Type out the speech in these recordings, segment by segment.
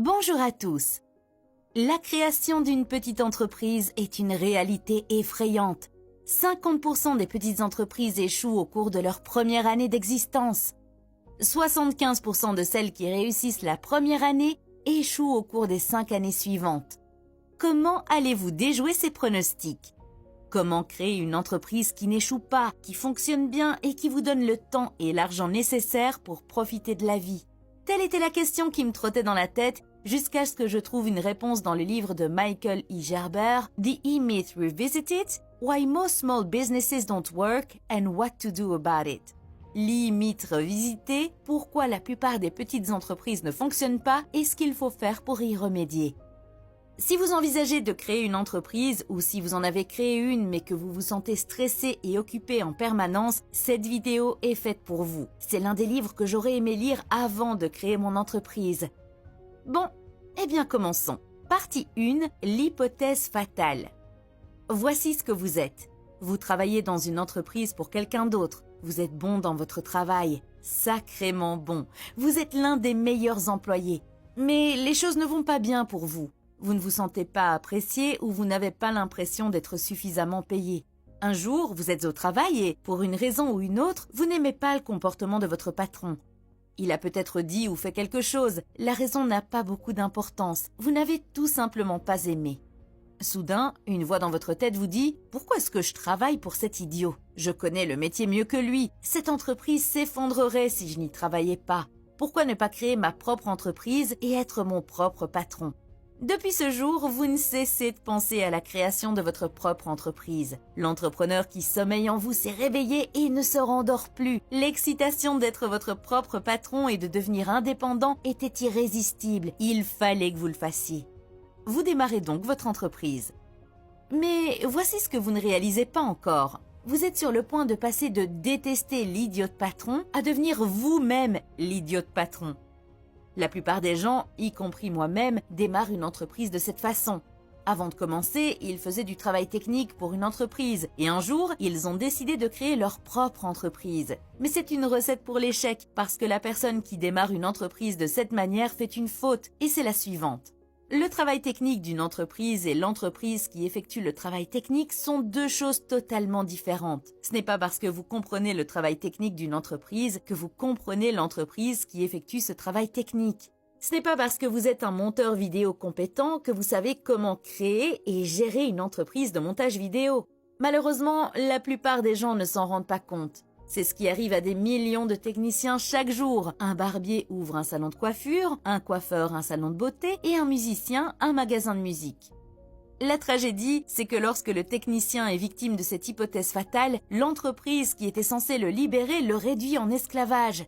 Bonjour à tous. La création d'une petite entreprise est une réalité effrayante. 50% des petites entreprises échouent au cours de leur première année d'existence. 75% de celles qui réussissent la première année échouent au cours des 5 années suivantes. Comment allez-vous déjouer ces pronostics? Comment créer une entreprise qui n'échoue pas, qui fonctionne bien et qui vous donne le temps et l'argent nécessaires pour profiter de la vie? Telle était la question qui me trottait dans la tête jusqu'à ce que je trouve une réponse dans le livre de Michael E. Gerber, The E-Myth Revisited, Why Most Small Businesses Don't Work and What to Do About It. L'E-Myth revisité, pourquoi la plupart des petites entreprises ne fonctionnent pas et ce qu'il faut faire pour y remédier. Si vous envisagez de créer une entreprise ou si vous en avez créé une mais que vous vous sentez stressé et occupé en permanence, cette vidéo est faite pour vous. C'est l'un des livres que j'aurais aimé lire avant de créer mon entreprise. Bon, eh bien commençons. Partie 1, l'hypothèse fatale. Voici ce que vous êtes. Vous travaillez dans une entreprise pour quelqu'un d'autre. Vous êtes bon dans votre travail, sacrément bon. Vous êtes l'un des meilleurs employés. Mais les choses ne vont pas bien pour vous. Vous ne vous sentez pas apprécié ou vous n'avez pas l'impression d'être suffisamment payé. Un jour, vous êtes au travail et, pour une raison ou une autre, vous n'aimez pas le comportement de votre patron. Il a peut-être dit ou fait quelque chose, la raison n'a pas beaucoup d'importance, vous n'avez tout simplement pas aimé. Soudain, une voix dans votre tête vous dit « Pourquoi est-ce que je travaille pour cet idiot? Je connais le métier mieux que lui, cette entreprise s'effondrerait si je n'y travaillais pas. Pourquoi ne pas créer ma propre entreprise et être mon propre patron ?» Depuis ce jour, vous ne cessez de penser à la création de votre propre entreprise. L'entrepreneur qui sommeille en vous s'est réveillé et ne se rendort plus. L'excitation d'être votre propre patron et de devenir indépendant était irrésistible. Il fallait que vous le fassiez. Vous démarrez donc votre entreprise. Mais voici ce que vous ne réalisez pas encore. Vous êtes sur le point de passer de détester l'idiot patron à devenir vous-même l'idiot patron. La plupart des gens, y compris moi-même, démarrent une entreprise de cette façon. Avant de commencer, ils faisaient du travail technique pour une entreprise et un jour, ils ont décidé de créer leur propre entreprise. Mais c'est une recette pour l'échec parce que la personne qui démarre une entreprise de cette manière fait une faute et c'est la suivante. Le travail technique d'une entreprise et l'entreprise qui effectue le travail technique sont deux choses totalement différentes. Ce n'est pas parce que vous comprenez le travail technique d'une entreprise que vous comprenez l'entreprise qui effectue ce travail technique. Ce n'est pas parce que vous êtes un monteur vidéo compétent que vous savez comment créer et gérer une entreprise de montage vidéo. Malheureusement, la plupart des gens ne s'en rendent pas compte. C'est ce qui arrive à des millions de techniciens chaque jour. Un barbier ouvre un salon de coiffure, un coiffeur un salon de beauté et un musicien un magasin de musique. La tragédie, c'est que lorsque le technicien est victime de cette hypothèse fatale, l'entreprise qui était censée le libérer le réduit en esclavage.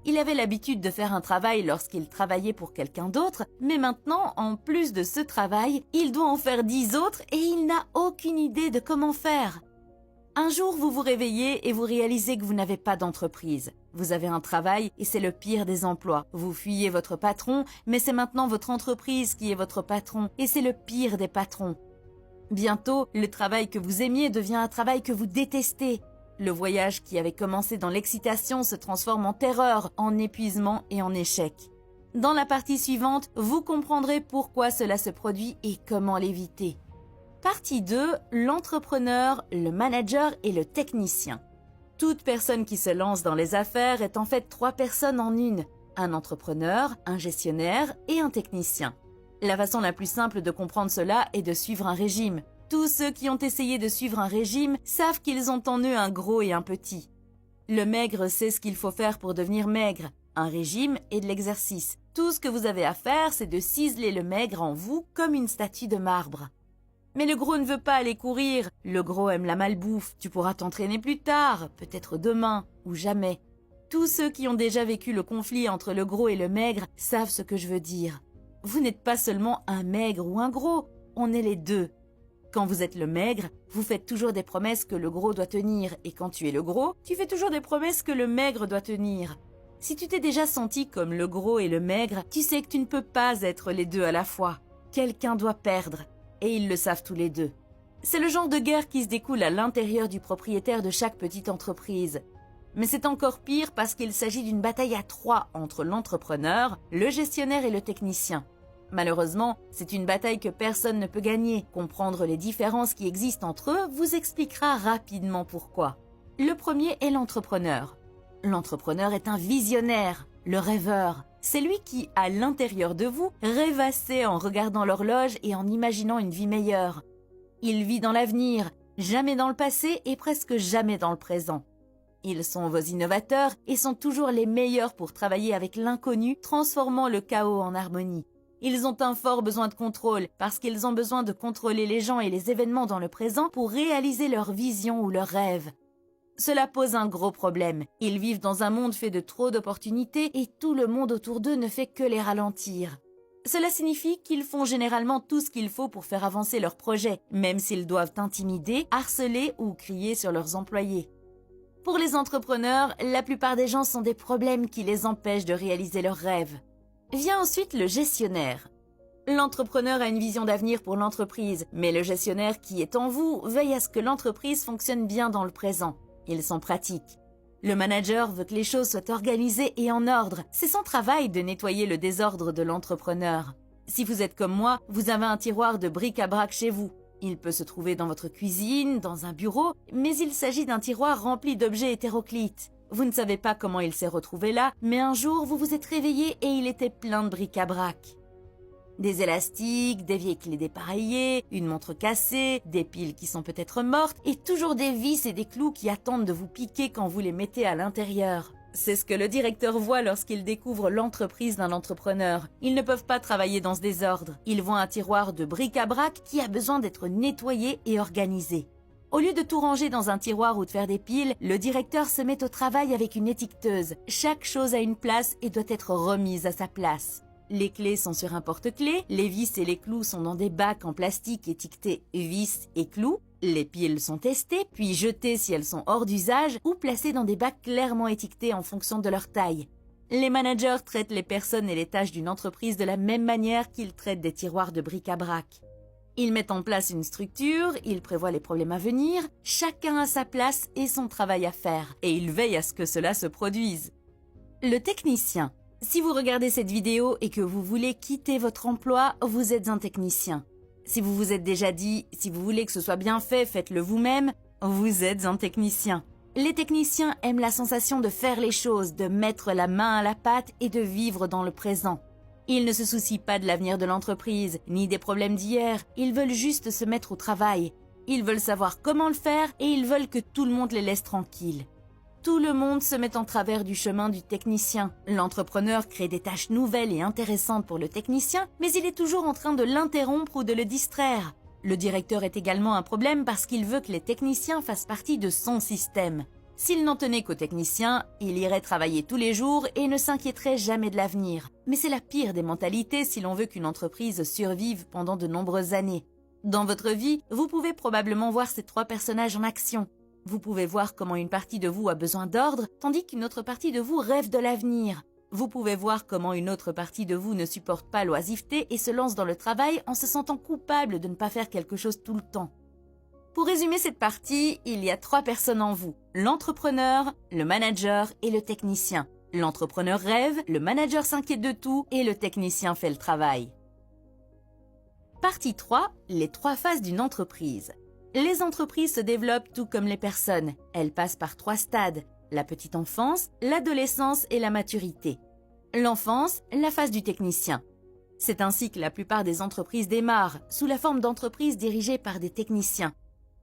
Il avait l'habitude de faire un travail lorsqu'il travaillait pour quelqu'un d'autre, mais maintenant, en plus de ce travail, il doit en faire 10 autres et il n'a aucune idée de comment faire. Un jour, vous vous réveillez et vous réalisez que vous n'avez pas d'entreprise. Vous avez un travail et c'est le pire des emplois. Vous fuyez votre patron, mais c'est maintenant votre entreprise qui est votre patron et c'est le pire des patrons. Bientôt, le travail que vous aimiez devient un travail que vous détestez. Le voyage qui avait commencé dans l'excitation se transforme en terreur, en épuisement et en échec. Dans la partie suivante, vous comprendrez pourquoi cela se produit et comment l'éviter. Partie 2, l'entrepreneur, le manager et le technicien. Toute personne qui se lance dans les affaires est en fait 3 personnes en une. Un entrepreneur, un gestionnaire et un technicien. La façon la plus simple de comprendre cela est de suivre un régime. Tous ceux qui ont essayé de suivre un régime savent qu'ils ont en eux un gros et un petit. Le maigre sait ce qu'il faut faire pour devenir maigre. Un régime et de l'exercice. Tout ce que vous avez à faire, c'est de ciseler le maigre en vous comme une statue de marbre. Mais le gros ne veut pas aller courir. Le gros aime la malbouffe. Tu pourras t'entraîner plus tard, peut-être demain ou jamais. Tous ceux qui ont déjà vécu le conflit entre le gros et le maigre savent ce que je veux dire. Vous n'êtes pas seulement un maigre ou un gros, on est les deux. Quand vous êtes le maigre, vous faites toujours des promesses que le gros doit tenir. Et quand tu es le gros, tu fais toujours des promesses que le maigre doit tenir. Si tu t'es déjà senti comme le gros et le maigre, tu sais que tu ne peux pas être les deux à la fois. Quelqu'un doit perdre. Et ils le savent tous les deux. C'est le genre de guerre qui se découle à l'intérieur du propriétaire de chaque petite entreprise. Mais c'est encore pire parce qu'il s'agit d'une bataille à 3 entre l'entrepreneur, le gestionnaire et le technicien. Malheureusement, c'est une bataille que personne ne peut gagner. Comprendre les différences qui existent entre eux vous expliquera rapidement pourquoi. Le premier est l'entrepreneur. L'entrepreneur est un visionnaire, le rêveur. C'est lui qui, à l'intérieur de vous, rêvassait en regardant l'horloge et en imaginant une vie meilleure. Il vit dans l'avenir, jamais dans le passé et presque jamais dans le présent. Ils sont vos innovateurs et sont toujours les meilleurs pour travailler avec l'inconnu, transformant le chaos en harmonie. Ils ont un fort besoin de contrôle parce qu'ils ont besoin de contrôler les gens et les événements dans le présent pour réaliser leur vision ou leurs rêves. Cela pose un gros problème. Ils vivent dans un monde fait de trop d'opportunités et tout le monde autour d'eux ne fait que les ralentir. Cela signifie qu'ils font généralement tout ce qu'il faut pour faire avancer leur projet, même s'ils doivent intimider, harceler ou crier sur leurs employés. Pour les entrepreneurs, la plupart des gens sont des problèmes qui les empêchent de réaliser leurs rêves. Vient ensuite le gestionnaire. L'entrepreneur a une vision d'avenir pour l'entreprise, mais le gestionnaire qui est en vous veille à ce que l'entreprise fonctionne bien dans le présent. Ils sont pratiques. Le manager veut que les choses soient organisées et en ordre. C'est son travail de nettoyer le désordre de l'entrepreneur. Si vous êtes comme moi, vous avez un tiroir de bric-à-brac chez vous. Il peut se trouver dans votre cuisine, dans un bureau, mais il s'agit d'un tiroir rempli d'objets hétéroclites. Vous ne savez pas comment il s'est retrouvé là, mais un jour vous vous êtes réveillé et il était plein de bric-à-brac. Des élastiques, des vieilles clés dépareillées, une montre cassée, des piles qui sont peut-être mortes et toujours des vis et des clous qui attendent de vous piquer quand vous les mettez à l'intérieur. C'est ce que le directeur voit lorsqu'il découvre l'entreprise d'un entrepreneur. Ils ne peuvent pas travailler dans ce désordre. Ils voient un tiroir de bric-à-brac qui a besoin d'être nettoyé et organisé. Au lieu de tout ranger dans un tiroir ou de faire des piles, le directeur se met au travail avec une étiqueteuse. Chaque chose a une place et doit être remise à sa place. Les clés sont sur un porte-clés, les vis et les clous sont dans des bacs en plastique étiquetés vis et clous, les piles sont testées, puis jetées si elles sont hors d'usage ou placées dans des bacs clairement étiquetés en fonction de leur taille. Les managers traitent les personnes et les tâches d'une entreprise de la même manière qu'ils traitent des tiroirs de bric-à-brac. Ils mettent en place une structure, ils prévoient les problèmes à venir, chacun a sa place et son travail à faire, et ils veillent à ce que cela se produise. Le technicien. Si vous regardez cette vidéo et que vous voulez quitter votre emploi, vous êtes un technicien. Si vous vous êtes déjà dit, si vous voulez que ce soit bien fait, faites-le vous-même, vous êtes un technicien. Les techniciens aiment la sensation de faire les choses, de mettre la main à la pâte et de vivre dans le présent. Ils ne se soucient pas de l'avenir de l'entreprise, ni des problèmes d'hier, ils veulent juste se mettre au travail. Ils veulent savoir comment le faire et ils veulent que tout le monde les laisse tranquilles. Tout le monde se met en travers du chemin du technicien. L'entrepreneur crée des tâches nouvelles et intéressantes pour le technicien, mais il est toujours en train de l'interrompre ou de le distraire. Le directeur est également un problème parce qu'il veut que les techniciens fassent partie de son système. S'il n'en tenait qu'aux techniciens, il irait travailler tous les jours et ne s'inquiéterait jamais de l'avenir. Mais c'est la pire des mentalités si l'on veut qu'une entreprise survive pendant de nombreuses années. Dans votre vie, vous pouvez probablement voir ces trois personnages en action. Vous pouvez voir comment une partie de vous a besoin d'ordre, tandis qu'une autre partie de vous rêve de l'avenir. Vous pouvez voir comment une autre partie de vous ne supporte pas l'oisiveté et se lance dans le travail en se sentant coupable de ne pas faire quelque chose tout le temps. Pour résumer cette partie, il y a trois personnes en vous. L'entrepreneur, le manager et le technicien. L'entrepreneur rêve, le manager s'inquiète de tout et le technicien fait le travail. Partie 3. Les trois phases d'une entreprise. Les entreprises se développent tout comme les personnes. Elles passent par trois stades, la petite enfance, l'adolescence et la maturité. L'enfance, la phase du technicien. C'est ainsi que la plupart des entreprises démarrent, sous la forme d'entreprises dirigées par des techniciens.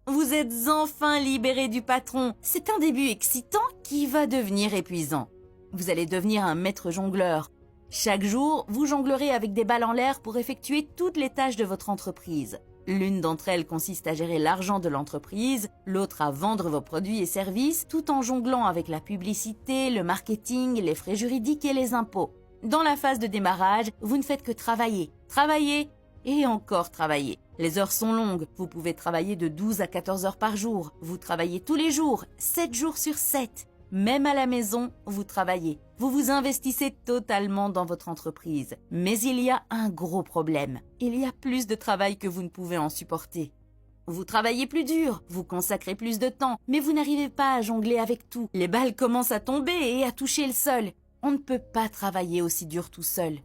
Vous êtes enfin libéré du patron. C'est un début excitant qui va devenir épuisant. Vous allez devenir un maître jongleur. Chaque jour, vous jonglerez avec des balles en l'air pour effectuer toutes les tâches de votre entreprise. L'une d'entre elles consiste à gérer l'argent de l'entreprise, l'autre à vendre vos produits et services, tout en jonglant avec la publicité, le marketing, les frais juridiques et les impôts. Dans la phase de démarrage, vous ne faites que travailler, travailler et encore travailler. Les heures sont longues, vous pouvez travailler de 12 à 14 heures par jour. Vous travaillez tous les jours, 7 jours sur 7. Même à la maison, vous travaillez. Vous vous investissez totalement dans votre entreprise. Mais il y a un gros problème. Il y a plus de travail que vous ne pouvez en supporter. Vous travaillez plus dur, vous consacrez plus de temps, mais vous n'arrivez pas à jongler avec tout. Les balles commencent à tomber et à toucher le sol. On ne peut pas travailler aussi dur tout seul.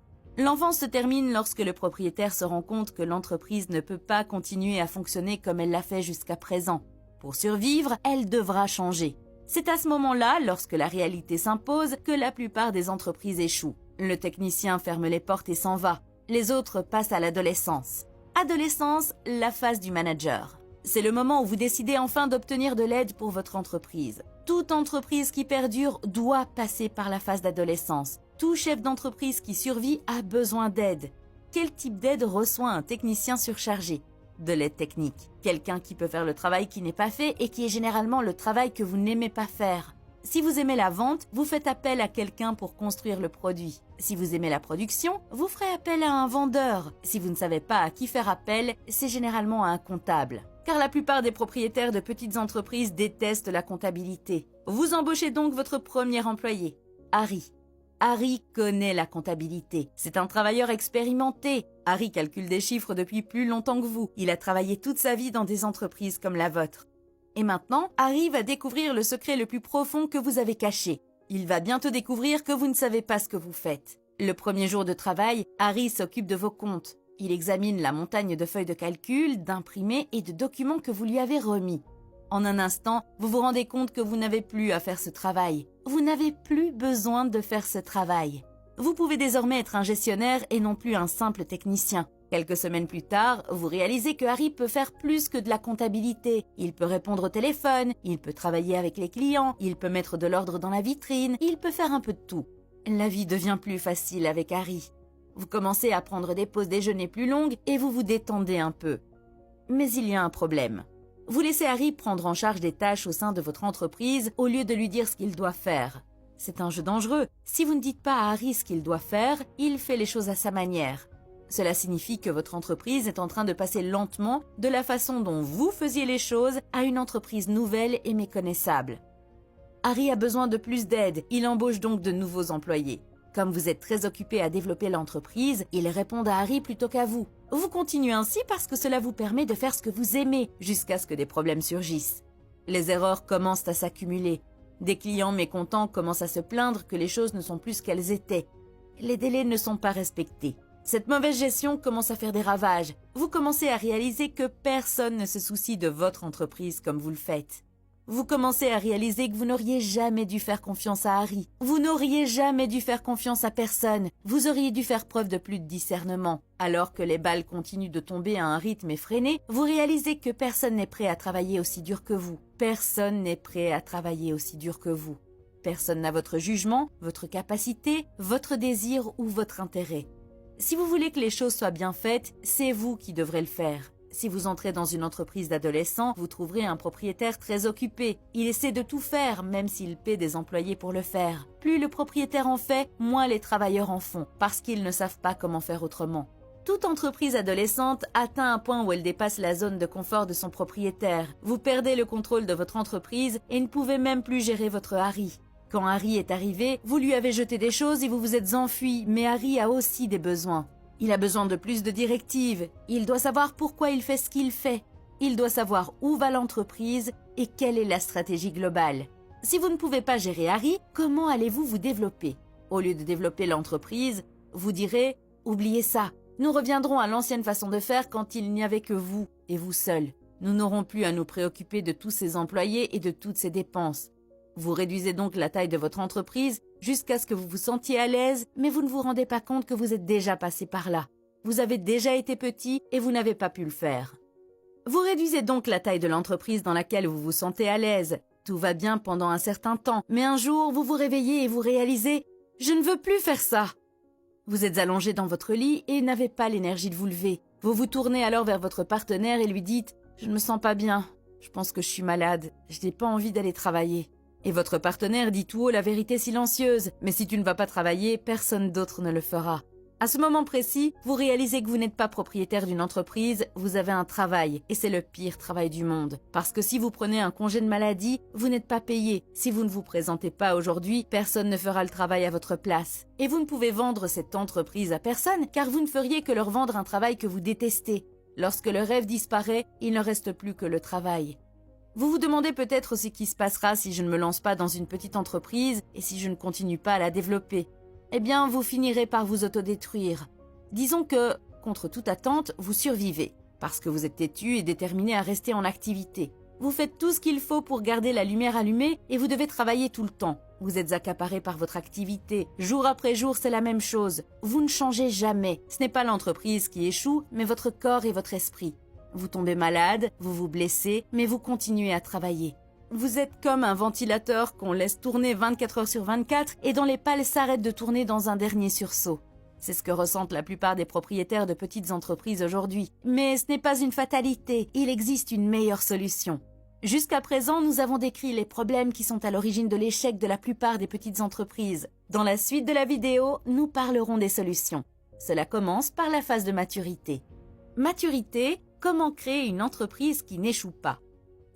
L'enfance se termine lorsque le propriétaire se rend compte que l'entreprise ne peut pas continuer à fonctionner comme elle l'a fait jusqu'à présent. Pour survivre, elle devra changer. C'est à ce moment-là, lorsque la réalité s'impose, que la plupart des entreprises échouent. Le technicien ferme les portes et s'en va. Les autres passent à l'adolescence. Adolescence, la phase du manager. C'est le moment où vous décidez enfin d'obtenir de l'aide pour votre entreprise. Toute entreprise qui perdure doit passer par la phase d'adolescence. Tout chef d'entreprise qui survit a besoin d'aide. Quel type d'aide reçoit un technicien surchargé? De l'aide technique. Quelqu'un qui peut faire le travail qui n'est pas fait et qui est généralement le travail que vous n'aimez pas faire. Si vous aimez la vente, vous faites appel à quelqu'un pour construire le produit. Si vous aimez la production, vous ferez appel à un vendeur. Si vous ne savez pas à qui faire appel, c'est généralement à un comptable. Car la plupart des propriétaires de petites entreprises détestent la comptabilité. Vous embauchez donc votre premier employé, Harry. Harry connaît la comptabilité. C'est un travailleur expérimenté. Harry calcule des chiffres depuis plus longtemps que vous. Il a travaillé toute sa vie dans des entreprises comme la vôtre. Et maintenant, Harry va découvrir le secret le plus profond que vous avez caché. Il va bientôt découvrir que vous ne savez pas ce que vous faites. Le premier jour de travail, Harry s'occupe de vos comptes. Il examine la montagne de feuilles de calcul, d'imprimés et de documents que vous lui avez remis. En un instant, vous vous rendez compte que vous n'avez plus à faire ce travail. Vous n'avez plus besoin de faire ce travail. Vous pouvez désormais être un gestionnaire et non plus un simple technicien. Quelques semaines plus tard, vous réalisez que Harry peut faire plus que de la comptabilité. Il peut répondre au téléphone, il peut travailler avec les clients, il peut mettre de l'ordre dans la vitrine, il peut faire un peu de tout. La vie devient plus facile avec Harry. Vous commencez à prendre des pauses déjeuner plus longues et vous vous détendez un peu. Mais il y a un problème. Vous laissez Harry prendre en charge des tâches au sein de votre entreprise au lieu de lui dire ce qu'il doit faire. C'est un jeu dangereux. Si vous ne dites pas à Harry ce qu'il doit faire, il fait les choses à sa manière. Cela signifie que votre entreprise est en train de passer lentement de la façon dont vous faisiez les choses à une entreprise nouvelle et méconnaissable. Harry a besoin de plus d'aide. Il embauche donc de nouveaux employés. Comme vous êtes très occupé à développer l'entreprise, ils répondent à Harry plutôt qu'à vous. Vous continuez ainsi parce que cela vous permet de faire ce que vous aimez, jusqu'à ce que des problèmes surgissent. Les erreurs commencent à s'accumuler. Des clients mécontents commencent à se plaindre que les choses ne sont plus ce qu'elles étaient. Les délais ne sont pas respectés. Cette mauvaise gestion commence à faire des ravages. Vous commencez à réaliser que personne ne se soucie de votre entreprise comme vous le faites. Vous commencez à réaliser que vous n'auriez jamais dû faire confiance à Harry. Vous n'auriez jamais dû faire confiance à personne. Vous auriez dû faire preuve de plus de discernement. Alors que les balles continuent de tomber à un rythme effréné, vous réalisez que personne n'est prêt à travailler aussi dur que vous. Personne n'est prêt à travailler aussi dur que vous. Personne n'a votre jugement, votre capacité, votre désir ou votre intérêt. Si vous voulez que les choses soient bien faites, c'est vous qui devrez le faire. Si vous entrez dans une entreprise d'adolescents, vous trouverez un propriétaire très occupé. Il essaie de tout faire, même s'il paie des employés pour le faire. Plus le propriétaire en fait, moins les travailleurs en font, parce qu'ils ne savent pas comment faire autrement. Toute entreprise adolescente atteint un point où elle dépasse la zone de confort de son propriétaire. Vous perdez le contrôle de votre entreprise et ne pouvez même plus gérer votre Harry. Quand Harry est arrivé, vous lui avez jeté des choses et vous vous êtes enfui, mais Harry a aussi des besoins. Il a besoin de plus de directives. Il doit savoir pourquoi il fait ce qu'il fait. Il doit savoir où va l'entreprise et quelle est la stratégie globale. Si vous ne pouvez pas gérer Harry, comment allez-vous vous développer? Au lieu de développer l'entreprise, vous direz « Oubliez ça, nous reviendrons à l'ancienne façon de faire quand il n'y avait que vous et vous seul. Nous n'aurons plus à nous préoccuper de tous ces employés et de toutes ces dépenses. » Vous réduisez donc la taille de votre entreprise jusqu'à ce que vous vous sentiez à l'aise, mais vous ne vous rendez pas compte que vous êtes déjà passé par là. Vous avez déjà été petit et vous n'avez pas pu le faire. Vous réduisez donc la taille de l'entreprise dans laquelle vous vous sentez à l'aise. Tout va bien pendant un certain temps, mais un jour, vous vous réveillez et vous réalisez « Je ne veux plus faire ça !» Vous êtes allongé dans votre lit et n'avez pas l'énergie de vous lever. Vous vous tournez alors vers votre partenaire et lui dites « Je ne me sens pas bien, je pense que je suis malade, je n'ai pas envie d'aller travailler. » Et votre partenaire dit tout haut la vérité silencieuse. Mais si tu ne vas pas travailler, personne d'autre ne le fera. À ce moment précis, vous réalisez que vous n'êtes pas propriétaire d'une entreprise, vous avez un travail, et c'est le pire travail du monde. Parce que si vous prenez un congé de maladie, vous n'êtes pas payé. Si vous ne vous présentez pas aujourd'hui, personne ne fera le travail à votre place. Et vous ne pouvez vendre cette entreprise à personne, car vous ne feriez que leur vendre un travail que vous détestez. Lorsque le rêve disparaît, il ne reste plus que le travail. Vous vous demandez peut-être ce qui se passera si je ne me lance pas dans une petite entreprise et si je ne continue pas à la développer. eh bien vous finirez par vous autodétruire. Disons que, contre toute attente, vous survivez, parce que vous êtes têtu et déterminé à rester en activité. Vous faites tout ce qu'il faut pour garder la lumière allumée et vous devez travailler tout le temps. Vous êtes accaparé par votre activité. Jour après jour, c'est la même chose. Vous ne changez jamais. Ce n'est pas l'entreprise qui échoue, mais votre corps et votre esprit. Vous tombez malade, vous vous blessez, mais vous continuez à travailler. Vous êtes comme un ventilateur qu'on laisse tourner 24 heures sur 24 et dont les pales s'arrêtent de tourner dans un dernier sursaut. C'est ce que ressentent la plupart des propriétaires de petites entreprises aujourd'hui. Mais ce n'est pas une fatalité, il existe une meilleure solution. Jusqu'à présent, nous avons décrit les problèmes qui sont à l'origine de l'échec de la plupart des petites entreprises. Dans la suite de la vidéo, nous parlerons des solutions. Cela commence par la phase de maturité. Maturité, comment créer une entreprise qui n'échoue pas?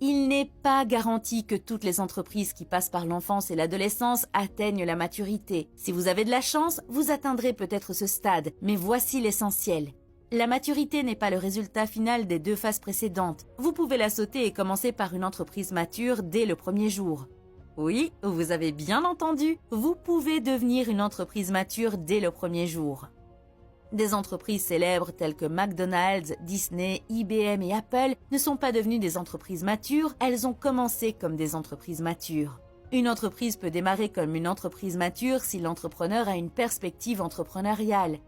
Il n'est pas garanti que toutes les entreprises qui passent par l'enfance et l'adolescence atteignent la maturité. Si vous avez de la chance, vous atteindrez peut-être ce stade, mais voici l'essentiel. La maturité n'est pas le résultat final des 2 phases précédentes. Vous pouvez la sauter et commencer par une entreprise mature dès le premier jour. Oui, vous avez bien entendu, vous pouvez devenir une entreprise mature dès le premier jour. Des entreprises célèbres telles que McDonald's, Disney, IBM et Apple ne sont pas devenues des entreprises matures, elles ont commencé comme des entreprises matures. Une entreprise peut démarrer comme une entreprise mature si l'entrepreneur a une perspective entrepreneuriale.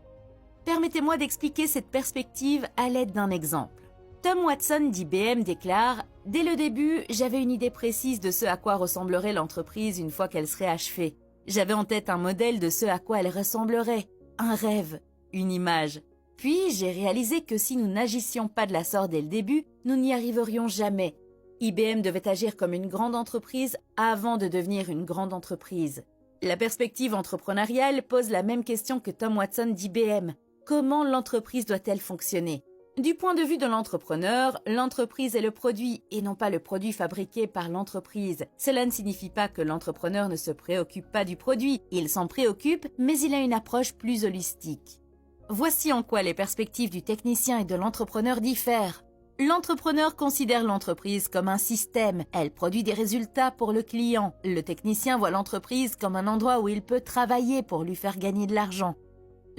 Permettez-moi d'expliquer cette perspective à l'aide d'un exemple. Tom Watson d'IBM déclare « Dès le début, j'avais une idée précise de ce à quoi ressemblerait l'entreprise une fois qu'elle serait achevée. J'avais en tête un modèle de ce à quoi elle ressemblerait, un rêve, une image. Puis j'ai réalisé que si nous n'agissions pas de la sorte dès le début, nous n'y arriverions jamais. IBM devait agir comme une grande entreprise avant de devenir une grande entreprise. » La perspective entrepreneuriale pose la même question que Tom Watson d'IBM. Comment l'entreprise doit-elle fonctionner? Du point de vue de l'entrepreneur, l'entreprise est le produit et non pas le produit fabriqué par l'entreprise. Cela ne signifie pas que l'entrepreneur ne se préoccupe pas du produit. Il s'en préoccupe, mais il a une approche plus holistique. Voici en quoi les perspectives du technicien et de l'entrepreneur diffèrent. L'entrepreneur considère l'entreprise comme un système. Elle produit des résultats pour le client. Le technicien voit l'entreprise comme un endroit où il peut travailler pour lui faire gagner de l'argent.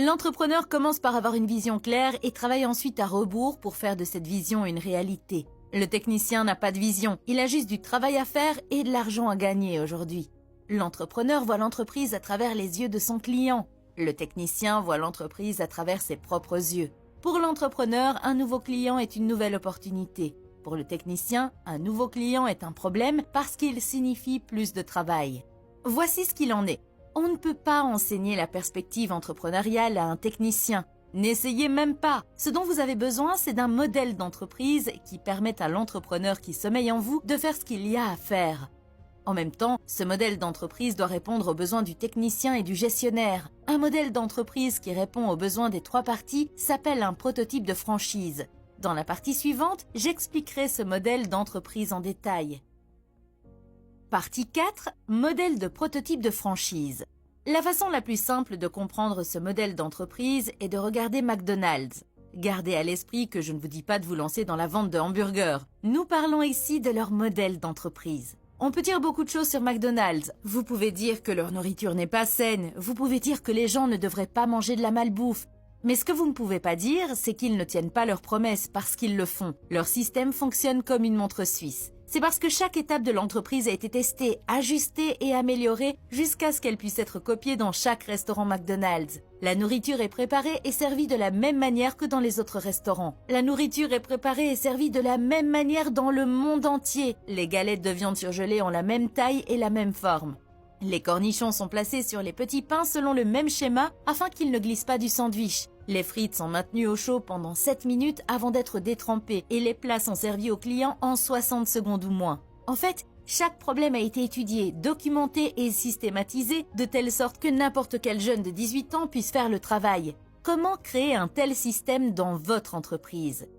L'entrepreneur commence par avoir une vision claire et travaille ensuite à rebours pour faire de cette vision une réalité. Le technicien n'a pas de vision, il a juste du travail à faire et de l'argent à gagner aujourd'hui. L'entrepreneur voit l'entreprise à travers les yeux de son client. Le technicien voit l'entreprise à travers ses propres yeux. Pour l'entrepreneur, un nouveau client est une nouvelle opportunité. Pour le technicien, un nouveau client est un problème parce qu'il signifie plus de travail. Voici ce qu'il en est. On ne peut pas enseigner la perspective entrepreneuriale à un technicien. N'essayez même pas. Ce dont vous avez besoin, c'est d'un modèle d'entreprise qui permette à l'entrepreneur qui sommeille en vous de faire ce qu'il y a à faire. En même temps, ce modèle d'entreprise doit répondre aux besoins du technicien et du gestionnaire. Un modèle d'entreprise qui répond aux besoins des 3 parties s'appelle un prototype de franchise. Dans la partie suivante, j'expliquerai ce modèle d'entreprise en détail. Partie 4. Modèle de prototype de franchise. La façon la plus simple de comprendre ce modèle d'entreprise est de regarder McDonald's. Gardez à l'esprit que je ne vous dis pas de vous lancer dans la vente de hamburgers. Nous parlons ici de leur modèle d'entreprise. On peut dire beaucoup de choses sur McDonald's. Vous pouvez dire que leur nourriture n'est pas saine. Vous pouvez dire que les gens ne devraient pas manger de la malbouffe. Mais ce que vous ne pouvez pas dire, c'est qu'ils ne tiennent pas leurs promesses parce qu'ils le font. Leur système fonctionne comme une montre suisse. C'est parce que chaque étape de l'entreprise a été testée, ajustée et améliorée jusqu'à ce qu'elle puisse être copiée dans chaque restaurant McDonald's. La nourriture est préparée et servie de la même manière que dans les autres restaurants. La nourriture est préparée et servie de la même manière dans le monde entier. Les galettes de viande surgelée ont la même taille et la même forme. Les cornichons sont placés sur les petits pains selon le même schéma afin qu'ils ne glissent pas du sandwich. Les frites sont maintenues au chaud pendant 7 minutes avant d'être détrempées et les plats sont servis aux clients en 60 secondes ou moins. En fait, chaque problème a été étudié, documenté et systématisé de telle sorte que n'importe quel jeune de 18 ans puisse faire le travail. Comment créer un tel système dans votre entreprise?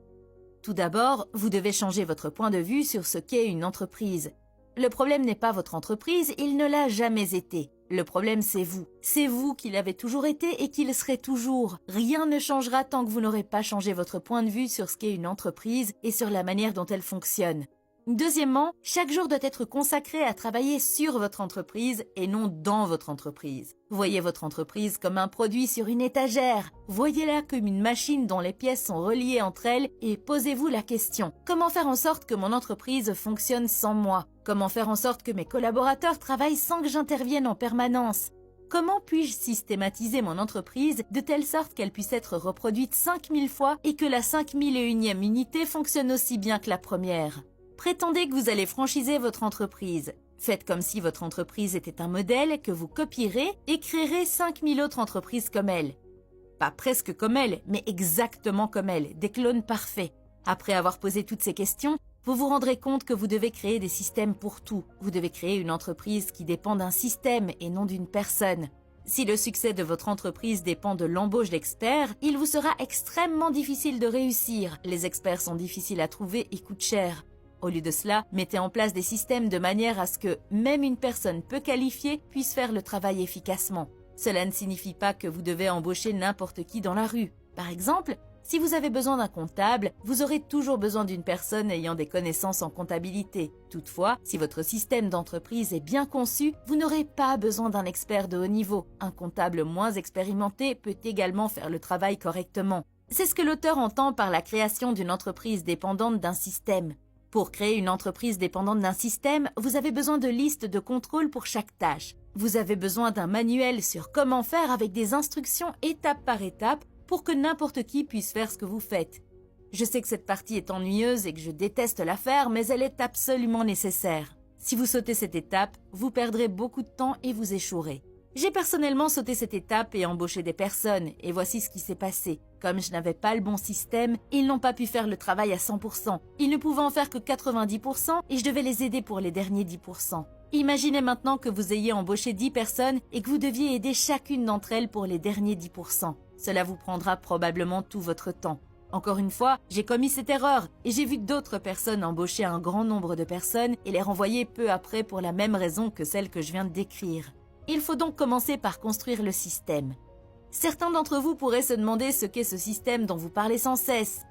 Tout d'abord, vous devez changer votre point de vue sur ce qu'est une entreprise. Le problème n'est pas votre entreprise, il ne l'a jamais été. Le problème, c'est vous. C'est vous qui l'avez toujours été et qui le serez toujours. Rien ne changera tant que vous n'aurez pas changé votre point de vue sur ce qu'est une entreprise et sur la manière dont elle fonctionne. Deuxièmement, chaque jour doit être consacré à travailler sur votre entreprise et non dans votre entreprise. Voyez votre entreprise comme un produit sur une étagère. Voyez-la comme une machine dont les pièces sont reliées entre elles et posez-vous la question: comment faire en sorte que mon entreprise fonctionne sans moi? Comment faire en sorte que mes collaborateurs travaillent sans que j'intervienne en permanence? Comment puis-je systématiser mon entreprise de telle sorte qu'elle puisse être reproduite 5000 fois et que la 5001e unité fonctionne aussi bien que la première? Prétendez que vous allez franchiser votre entreprise. Faites comme si votre entreprise était un modèle que vous copierez et créerez 5000 autres entreprises comme elle. Pas presque comme elle, mais exactement comme elle, des clones parfaits. Après avoir posé toutes ces questions, vous vous rendrez compte que vous devez créer des systèmes pour tout. Vous devez créer une entreprise qui dépend d'un système et non d'une personne. Si le succès de votre entreprise dépend de l'embauche d'experts, il vous sera extrêmement difficile de réussir. Les experts sont difficiles à trouver et coûtent cher. Au lieu de cela, mettez en place des systèmes de manière à ce que même une personne peu qualifiée puisse faire le travail efficacement. Cela ne signifie pas que vous devez embaucher n'importe qui dans la rue. Par exemple, si vous avez besoin d'un comptable, vous aurez toujours besoin d'une personne ayant des connaissances en comptabilité. Toutefois, si votre système d'entreprise est bien conçu, vous n'aurez pas besoin d'un expert de haut niveau. Un comptable moins expérimenté peut également faire le travail correctement. C'est ce que l'auteur entend par la création d'une entreprise dépendante d'un système. Pour créer une entreprise dépendante d'un système, vous avez besoin de listes de contrôle pour chaque tâche. Vous avez besoin d'un manuel sur comment faire avec des instructions étape par étape pour que n'importe qui puisse faire ce que vous faites. Je sais que cette partie est ennuyeuse et que je déteste la faire, mais elle est absolument nécessaire. Si vous sautez cette étape, vous perdrez beaucoup de temps et vous échouerez. J'ai personnellement sauté cette étape et embauché des personnes, et voici ce qui s'est passé. Comme je n'avais pas le bon système, ils n'ont pas pu faire le travail à 100%. Ils ne pouvaient en faire que 90% et je devais les aider pour les derniers 10%. Imaginez maintenant que vous ayez embauché 10 personnes et que vous deviez aider chacune d'entre elles pour les derniers 10%. Cela vous prendra probablement tout votre temps. Encore une fois, j'ai commis cette erreur et j'ai vu d'autres personnes embaucher un grand nombre de personnes et les renvoyer peu après pour la même raison que celle que je viens de décrire. Il faut donc commencer par construire le système. Certains d'entre vous pourraient se demander ce qu'est ce système dont vous parlez sans cesse.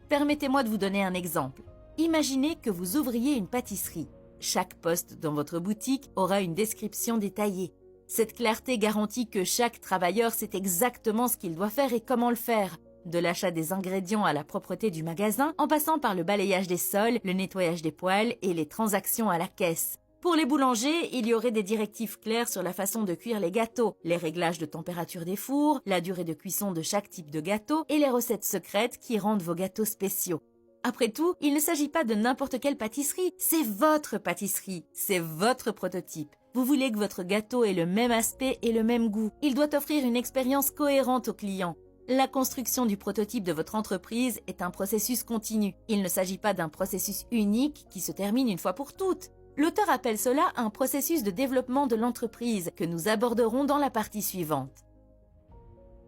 Permettez-moi de vous donner un exemple. Imaginez que vous ouvriez une pâtisserie. Chaque poste dans votre boutique aura une description détaillée. Cette clarté garantit que chaque travailleur sait exactement ce qu'il doit faire et comment le faire. De l'achat des ingrédients à la propreté du magasin, en passant par le balayage des sols, le nettoyage des poêles et les transactions à la caisse. Pour les boulangers, il y aurait des directives claires sur la façon de cuire les gâteaux, les réglages de température des fours, la durée de cuisson de chaque type de gâteau et les recettes secrètes qui rendent vos gâteaux spéciaux. Après tout, il ne s'agit pas de n'importe quelle pâtisserie, c'est votre pâtisserie, c'est votre prototype. Vous voulez que votre gâteau ait le même aspect et le même goût. Il doit offrir une expérience cohérente au client. La construction du prototype de votre entreprise est un processus continu. Il ne s'agit pas d'un processus unique qui se termine une fois pour toutes. L'auteur appelle cela un processus de développement de l'entreprise que nous aborderons dans la partie suivante.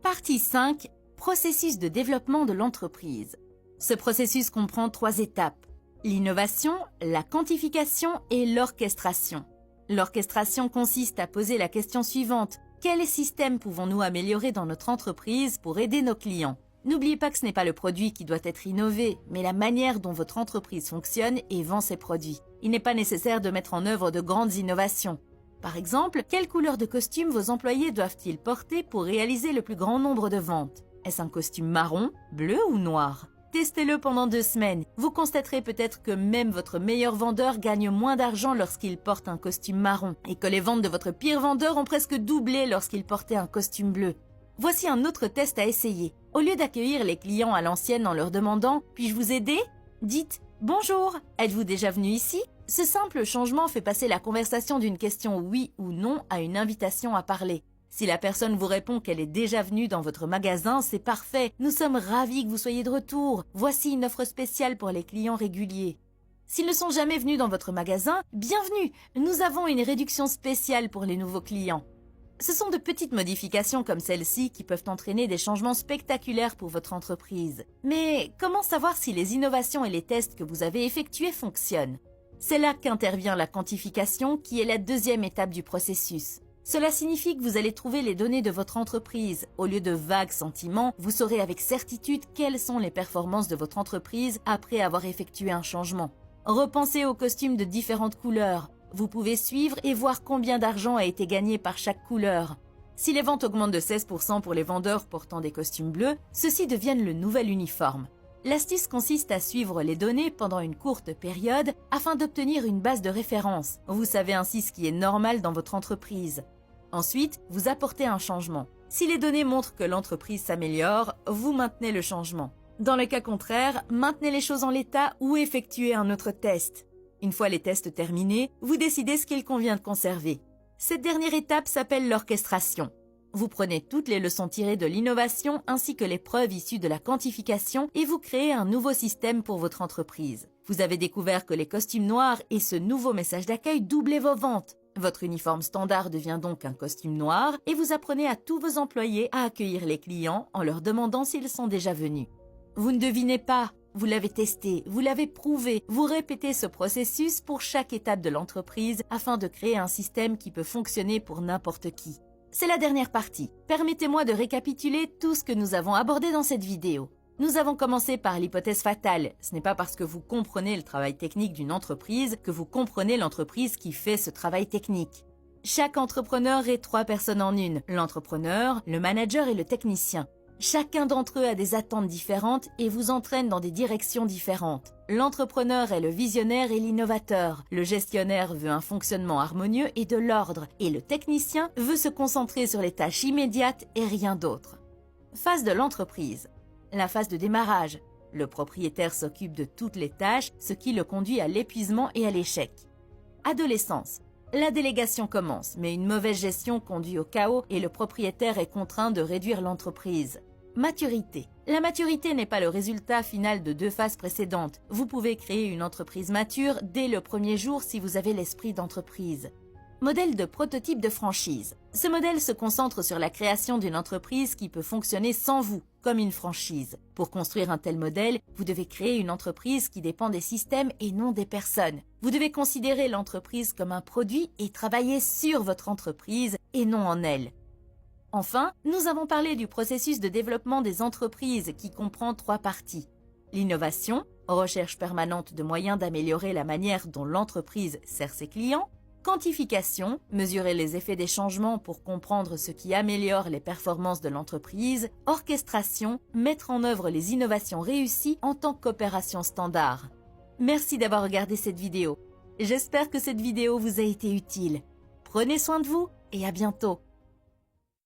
Partie 5. Processus de développement de l'entreprise. Ce processus comprend 3 étapes. L'innovation, la quantification et l'orchestration. L'orchestration consiste à poser la question suivante. Quel système pouvons-nous améliorer dans notre entreprise pour aider nos clients? N'oubliez pas que ce n'est pas le produit qui doit être innové, mais la manière dont votre entreprise fonctionne et vend ses produits. Il n'est pas nécessaire de mettre en œuvre de grandes innovations. Par exemple, quelle couleur de costume vos employés doivent-ils porter pour réaliser le plus grand nombre de ventes? Est-ce un costume marron, bleu ou noir? Testez-le pendant 2 semaines. Vous constaterez peut-être que même votre meilleur vendeur gagne moins d'argent lorsqu'il porte un costume marron et que les ventes de votre pire vendeur ont presque doublé lorsqu'il portait un costume bleu. Voici un autre test à essayer. Au lieu d'accueillir les clients à l'ancienne en leur demandant « Puis-je vous aider ?», dites « Bonjour, êtes-vous déjà venu ici ?» Ce simple changement fait passer la conversation d'une question oui ou non à une invitation à parler. Si la personne vous répond qu'elle est déjà venue dans votre magasin, c'est parfait. Nous sommes ravis que vous soyez de retour. Voici une offre spéciale pour les clients réguliers. S'ils ne sont jamais venus dans votre magasin, bienvenue. Nous avons une réduction spéciale pour les nouveaux clients. Ce sont de petites modifications comme celle-ci qui peuvent entraîner des changements spectaculaires pour votre entreprise. Mais comment savoir si les innovations et les tests que vous avez effectués fonctionnent? C'est là qu'intervient la quantification, qui est la 2e étape du processus. Cela signifie que vous allez trouver les données de votre entreprise. Au lieu de vagues sentiments, vous saurez avec certitude quelles sont les performances de votre entreprise après avoir effectué un changement. Repensez aux costumes de différentes couleurs. Vous pouvez suivre et voir combien d'argent a été gagné par chaque couleur. Si les ventes augmentent de 16% pour les vendeurs portant des costumes bleus, ceux-ci deviennent le nouvel uniforme. L'astuce consiste à suivre les données pendant une courte période afin d'obtenir une base de référence. Vous savez ainsi ce qui est normal dans votre entreprise. Ensuite, vous apportez un changement. Si les données montrent que l'entreprise s'améliore, vous maintenez le changement. Dans le cas contraire, maintenez les choses en l'état ou effectuez un autre test. Une fois les tests terminés, vous décidez ce qu'il convient de conserver. Cette dernière étape s'appelle l'orchestration. Vous prenez toutes les leçons tirées de l'innovation ainsi que les preuves issues de la quantification et vous créez un nouveau système pour votre entreprise. Vous avez découvert que les costumes noirs et ce nouveau message d'accueil doublaient vos ventes. Votre uniforme standard devient donc un costume noir et vous apprenez à tous vos employés à accueillir les clients en leur demandant s'ils sont déjà venus. Vous ne devinez pas, vous l'avez testé, vous l'avez prouvé, vous répétez ce processus pour chaque étape de l'entreprise afin de créer un système qui peut fonctionner pour n'importe qui. C'est la dernière partie. Permettez-moi de récapituler tout ce que nous avons abordé dans cette vidéo. Nous avons commencé par l'hypothèse fatale. Ce n'est pas parce que vous comprenez le travail technique d'une entreprise que vous comprenez l'entreprise qui fait ce travail technique. Chaque entrepreneur est 3 personnes en une, l'entrepreneur, le manager et le technicien. Chacun d'entre eux a des attentes différentes et vous entraîne dans des directions différentes. L'entrepreneur est le visionnaire et l'innovateur. Le gestionnaire veut un fonctionnement harmonieux et de l'ordre. Et le technicien veut se concentrer sur les tâches immédiates et rien d'autre. Phase de l'entreprise. La phase de démarrage. Le propriétaire s'occupe de toutes les tâches, ce qui le conduit à l'épuisement et à l'échec. Adolescence. La délégation commence, mais une mauvaise gestion conduit au chaos et le propriétaire est contraint de réduire l'entreprise. Maturité. La maturité n'est pas le résultat final de 2 phases précédentes. Vous pouvez créer une entreprise mature dès le premier jour si vous avez l'esprit d'entreprise. Modèle de prototype de franchise. Ce modèle se concentre sur la création d'une entreprise qui peut fonctionner sans vous, comme une franchise. Pour construire un tel modèle, vous devez créer une entreprise qui dépend des systèmes et non des personnes. Vous devez considérer l'entreprise comme un produit et travailler sur votre entreprise et non en elle. Enfin, nous avons parlé du processus de développement des entreprises qui comprend 3 parties. L'innovation, recherche permanente de moyens d'améliorer la manière dont l'entreprise sert ses clients. Quantification, mesurer les effets des changements pour comprendre ce qui améliore les performances de l'entreprise. Orchestration, mettre en œuvre les innovations réussies en tant qu'opération standard. Merci d'avoir regardé cette vidéo. J'espère que cette vidéo vous a été utile. Prenez soin de vous et à bientôt.